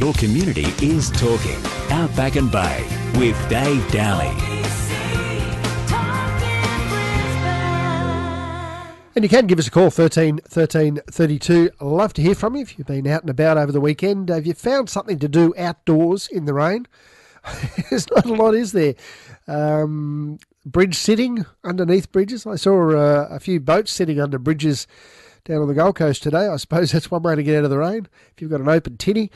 Your community is talking. Outback and Bay with Dave Downie. And you can give us a call, 1332. Love to hear from you if you've been out and about over the weekend. Have you found something to do outdoors in the rain? There's not a lot, is there? Bridge sitting underneath bridges. I saw a few boats sitting under bridges down on the Gold Coast today. I suppose that's one way to get out of the rain if you've got an open tinny.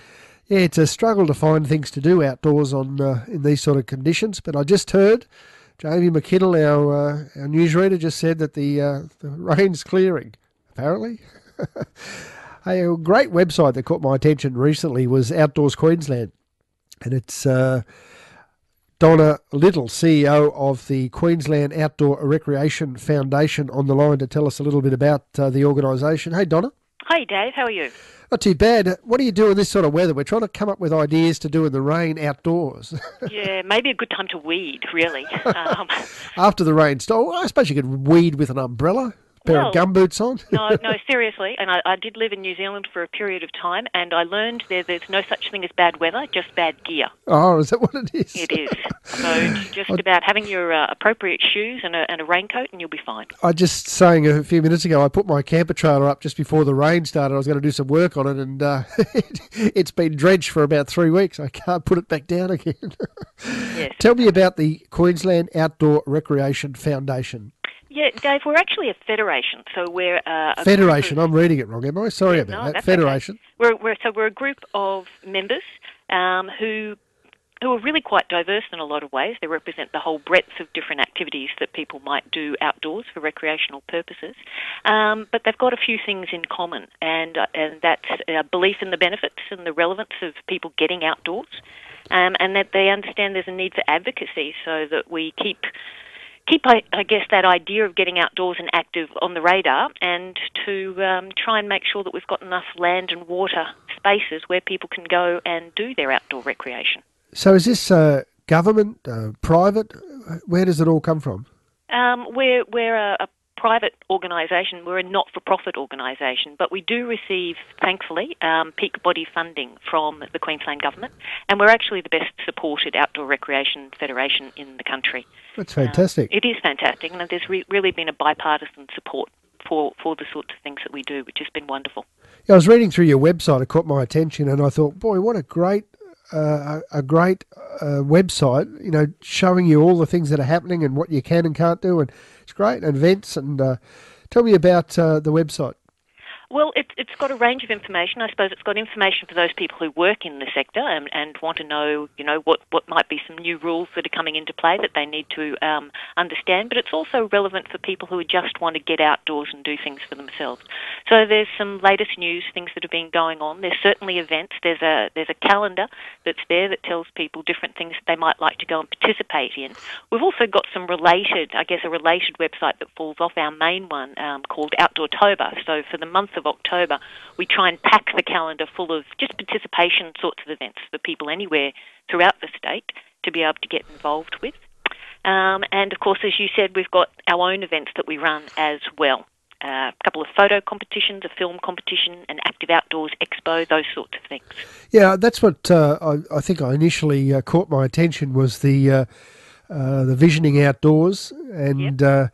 Yeah, it's a struggle to find things to do outdoors in these sort of conditions. But I just heard Jamie McKinnell, our newsreader, just said that the rain's clearing, apparently. A great website that caught my attention recently was Outdoors Queensland. And it's Donna Little, CEO of the Queensland Outdoor Recreation Foundation, on the line to tell us a little bit about the organisation. Hey, Donna. Hi, Dave. How are you? Not too bad. What do you do in this sort of weather? We're trying to come up with ideas to do in the rain outdoors. Yeah, maybe a good time to weed, really. After the rain, I suppose you could weed with an umbrella. Pair of gumboots on? No, seriously. And I did live in New Zealand for a period of time, and I learned there's no such thing as bad weather, just bad gear. Oh, is that what it is? It is. So just about having your appropriate shoes and a raincoat, and you'll be fine. I just saying a few minutes ago, I put my camper trailer up just before the rain started. I was going to do some work on it, and it's been drenched for about 3 weeks. I can't put it back down again. Yes. Tell me about the Queensland Outdoor Recreation Foundation. Yeah, Dave, we're actually a federation, so we're a federation. I'm reading it wrong, am I? Sorry about that. Federation. Okay. We're a group of members who are really quite diverse in a lot of ways. They represent the whole breadth of different activities that people might do outdoors for recreational purposes. But they've got a few things in common, and that's belief in the benefits and the relevance of people getting outdoors, and that they understand there's a need for advocacy so that we keep, I guess, that idea of getting outdoors and active on the radar, and to try and make sure that we've got enough land and water spaces where people can go and do their outdoor recreation. So is this government, private? Where does it all come from? We're a private organisation. We're a not-for-profit organisation, but we do receive, thankfully, peak body funding from the Queensland Government, and we're actually the best supported outdoor recreation federation in the country. That's fantastic. It is fantastic, and there's really been a bipartisan support for the sorts of things that we do, which has been wonderful. Yeah, I was reading through your website. It caught my attention, and I thought, boy, what a great website, you know, showing you all the things that are happening and what you can and can't do, and it's great, and events. And tell me about the website. Well, it's got a range of information. I suppose it's got information for those people who work in the sector and want to know, you know, what might be some new rules that are coming into play that they need to understand. But it's also relevant for people who just want to get outdoors and do things for themselves. So there's some latest news, things that have been going on. There's certainly events. There's a calendar that's there that tells people different things that they might like to go and participate in. We've also got some a related website that falls off our main one called Outdoortober. So for the month of October, we try and pack the calendar full of just participation sorts of events for people anywhere throughout the state to be able to get involved with. And of course, as you said, we've got our own events that we run as well. A couple of photo competitions, a film competition, an active outdoors expo, those sorts of things. Yeah, that's what I think I initially caught my attention was the visioning outdoors and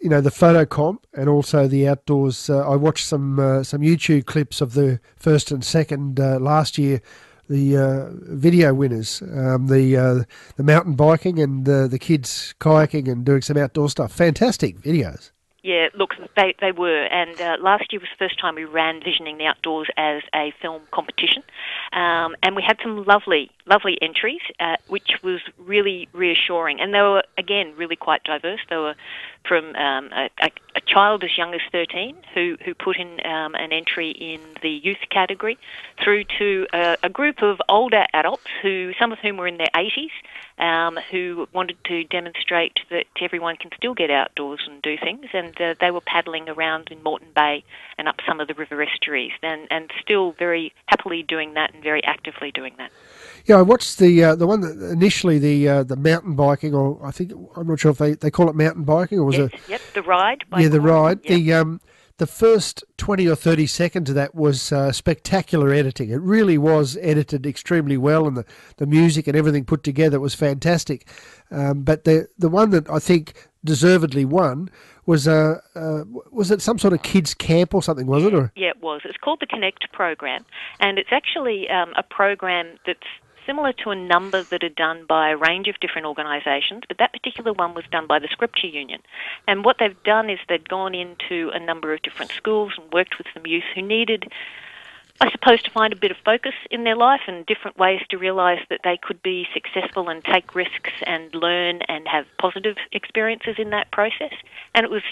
you know, the photo comp and also the outdoors. I watched some YouTube clips of the first and second last year, the video winners, the mountain biking and the kids kayaking and doing some outdoor stuff. Fantastic videos. Yeah, look, they were, and last year was the first time we ran Visioning the Outdoors as a film competition, and we had some lovely entries, which was really reassuring, and they were, again, really quite diverse. They were from a child as young as 13 who put in an entry in the youth category, through to a group of older adults, some of whom were in their 80s, who wanted to demonstrate that everyone can still get outdoors and do things, and they were paddling around in Moreton Bay and up some of the river estuaries, and still very happily doing that and very actively doing that. Yeah, I watched the one that initially the mountain biking, or I'm not sure if they call it mountain biking, or was it? Yep, the ride. The ride. Yep. the first 20 or 30 seconds of that was spectacular editing. It really was edited extremely well, and the music and everything put together was fantastic. But the one that I think deservedly won was it some sort of kids camp or something, was it? Or? Yeah, it was. It's called the Connect program, and it's actually a program that's similar to a number that are done by a range of different organisations, but that particular one was done by the Scripture Union. And what they've done is they've gone into a number of different schools and worked with some youth who needed, I suppose, to find a bit of focus in their life and different ways to realise that they could be successful and take risks and learn and have positive experiences in that process. And it was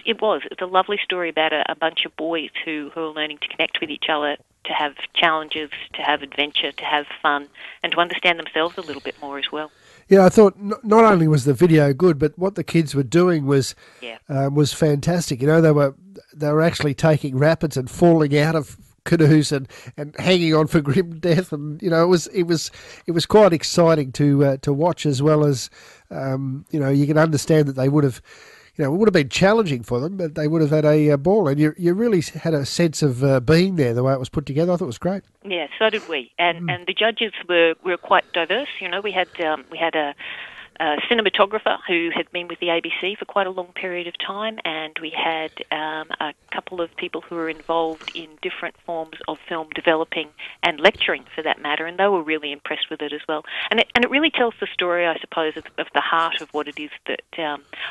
a lovely story about a bunch of boys who are learning to connect with each other, to have challenges, to have adventure, to have fun, and to understand themselves a little bit more as well. Yeah, I thought not only was the video good, but what the kids were doing was fantastic. You know, they were actually taking rapids and falling out of canoes and hanging on for grim death, and you know it was quite exciting to watch, as well as you know, you can understand that they would have. You know, it would have been challenging for them, but they would have had a ball, and you really had a sense of being there the way it was put together. I thought it was great. Yeah, so did we, and the judges were quite diverse. You know, we had a cinematographer who had been with the ABC for quite a long period of time, and we had a couple of people who were involved in different forms of film developing and lecturing, for that matter, and they were really impressed with it as well. And it really tells the story, I suppose, of the heart of what it is that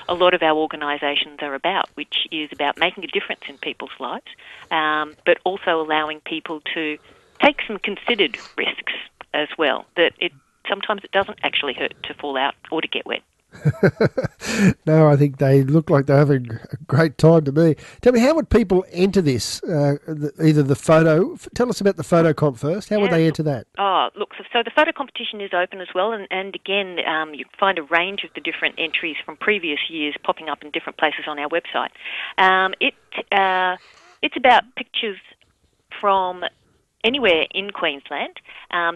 a lot of our organisations are about, which is about making a difference in people's lives, but also allowing people to take some considered risks as well, that sometimes it doesn't actually hurt to fall out or to get wet. No, I think they look like they're having a great time to me. Tell me, how would people enter this? Either the photo. Tell us about the photo comp first. How would they enter that? Oh, look, so the photo competition is open as well, and again, you can find a range of the different entries from previous years popping up in different places on our website. It's about pictures from anywhere in Queensland.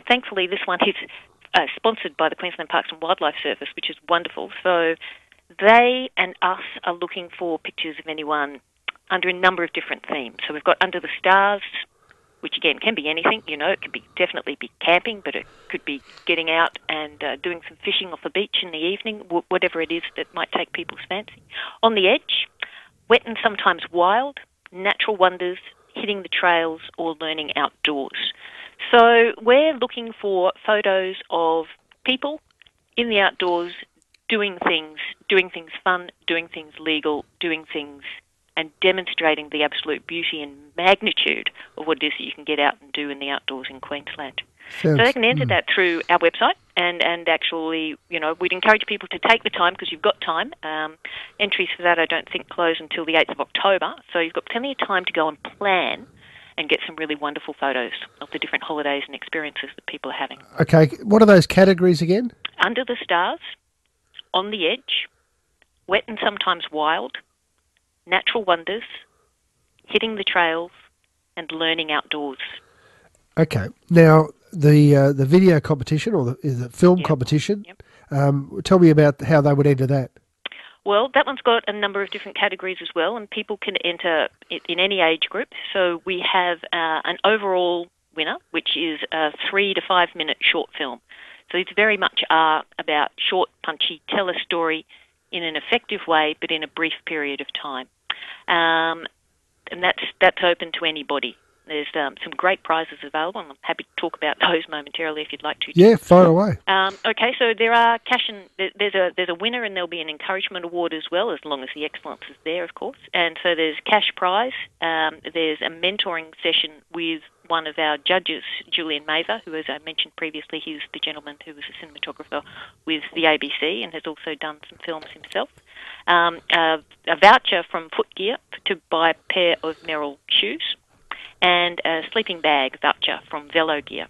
Thankfully, this one is sponsored by the Queensland Parks and Wildlife Service, which is wonderful. So they and us are looking for pictures of anyone under a number of different themes. So we've got Under the Stars, which again can be anything. You know, it could definitely be camping, but it could be getting out and doing some fishing off the beach in the evening, whatever it is that might take people's fancy. On the Edge, Wet and Sometimes Wild, Natural Wonders, Hitting the Trails, or Learning Outdoors. So we're looking for photos of people in the outdoors doing things fun, doing things legal, doing things and demonstrating the absolute beauty and magnitude of what it is that you can get out and do in the outdoors in Queensland. So they can enter that through our website, and actually, you know, we'd encourage people to take the time, because you've got time. Entries for that I don't think close until the 8th of October, so you've got plenty of time to go and plan and get some really wonderful photos of the different holidays and experiences that people are having. Okay, what are those categories again? Under the Stars, On the Edge, Wet and Sometimes Wild, Natural Wonders, Hitting the Trails, and Learning Outdoors. Okay, now the video competition, or the film competition, tell me about how they would enter that. Well, that one's got a number of different categories as well, and people can enter it in any age group. So we have an overall winner, which is a 3 to 5 minute short film. So these very much are about short, punchy, tell a story in an effective way, but in a brief period of time. And that's open to anybody. There's some great prizes available, and I'm happy to talk about those momentarily if you'd like to. Yeah, fire away. Okay, so there are cash and there's a winner, and there'll be an encouragement award as well, as long as the excellence is there, of course. And so there's cash prize. There's a mentoring session with one of our judges, Julian Mather, who, as I mentioned previously, he's the gentleman who was a cinematographer with the ABC and has also done some films himself. A voucher from Footgear to buy a pair of Merrill shoes, and a sleeping bag voucher from Velo Gear.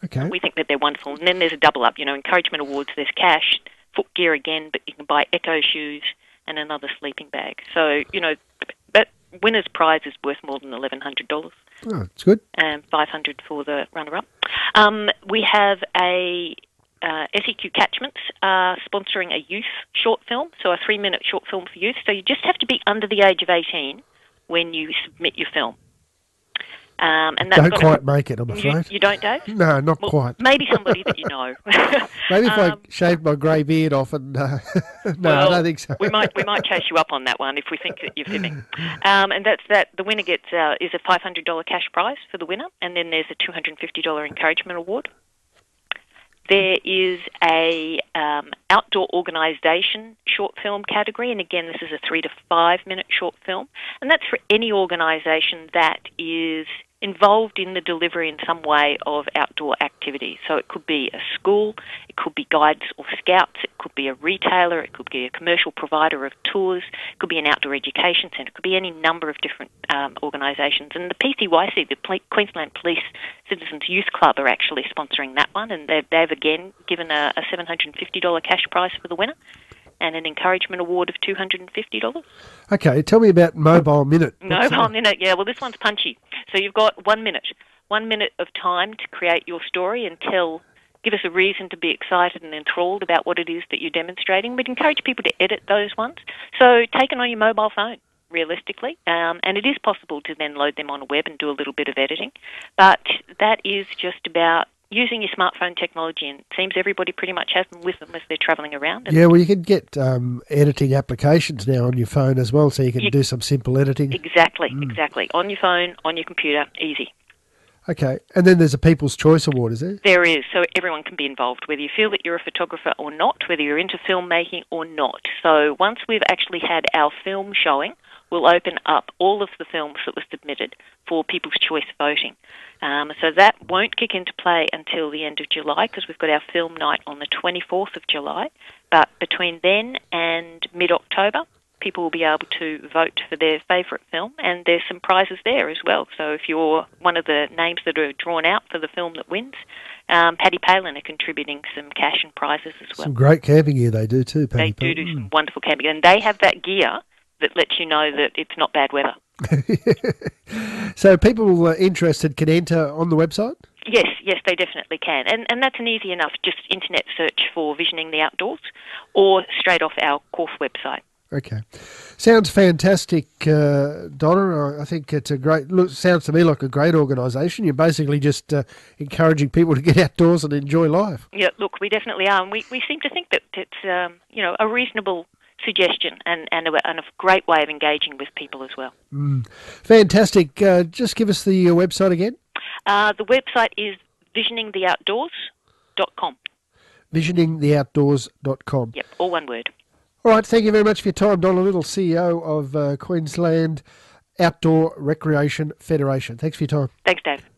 Okay. We think that they're wonderful. And then there's a double up, you know, encouragement awards, there's cash, Footgear again, but you can buy Echo shoes and another sleeping bag. So, you know, but winner's prize is worth more than $1,100. Oh, that's good. And $500 for the runner-up. We have a SEQ Catchments sponsoring a youth short film, so a 3-minute short film for youth. So you just have to be under the age of 18 when you submit your film. And that's Don't quite make it, I'm afraid. You don't, Dave? No, not quite. Maybe somebody that you know. Maybe if I shaved my grey beard off and... no, well, I don't think so. we might chase you up on that one if we think that you're fibbing. And that's that. The winner gets is a $500 cash prize for the winner, and then there's a $250 encouragement award. There is a outdoor organisation short film category, and again, this is a 3 to 5 minute short film, and that's for any organisation that is involved in the delivery in some way of outdoor activities. So it could be a school, it could be guides or scouts, it could be a retailer, it could be a commercial provider of tours, it could be an outdoor education centre, it could be any number of different organisations. And the PCYC, the Queensland Police Citizens Youth Club, are actually sponsoring that one, and they've again given a $750 cash prize for the winner and an encouragement award of $250. Okay, tell me about Mobile Minute. Mobile Minute, yeah. Well, this one's punchy. So you've got 1 minute. 1 minute of time to create your story and give us a reason to be excited and enthralled about what it is that you're demonstrating. We'd encourage people to edit those ones. So take it on your mobile phone, realistically. And it is possible to then load them on a web and do a little bit of editing. But that is just about using your smartphone technology, and it seems everybody pretty much has them with them as they're travelling around. Yeah, well, you can get editing applications now on your phone as well, so you can do some simple editing. Exactly. On your phone, on your computer, easy. Okay, and then there's a People's Choice Award, is there? There is, so everyone can be involved, whether you feel that you're a photographer or not, whether you're into filmmaking or not. So once we've actually had our film showing, we'll open up all of the films that were submitted for People's Choice voting. So that won't kick into play until the end of July, because we've got our film night on the 24th of July. But between then and mid-October, people will be able to vote for their favourite film, and there's some prizes there as well. So if you're one of the names that are drawn out for the film that wins, Paddy Palin are contributing some cash and prizes as well. Some great camping gear they do too, Paddy They do some wonderful camping, and they have that gear that lets you know that it's not bad weather. So people interested can enter on the website? Yes, they definitely can. And that's an easy enough, just internet search for Visioning the Outdoors or straight off our QORF website. Okay. Sounds fantastic, Donna. I think it's a great... Look, sounds to me like a great organisation. You're basically just encouraging people to get outdoors and enjoy life. Yeah, look, we definitely are. And we seem to think that it's a reasonable suggestion and a great way of engaging with people as well. Fantastic. Just give us the website again. The website is visioningtheoutdoors.com. Visioningtheoutdoors.com. Yep, all one word. All right, thank you very much for your time, Donna Little, CEO of Queensland Outdoor Recreation Federation. Thanks for your time. Thanks, Dave.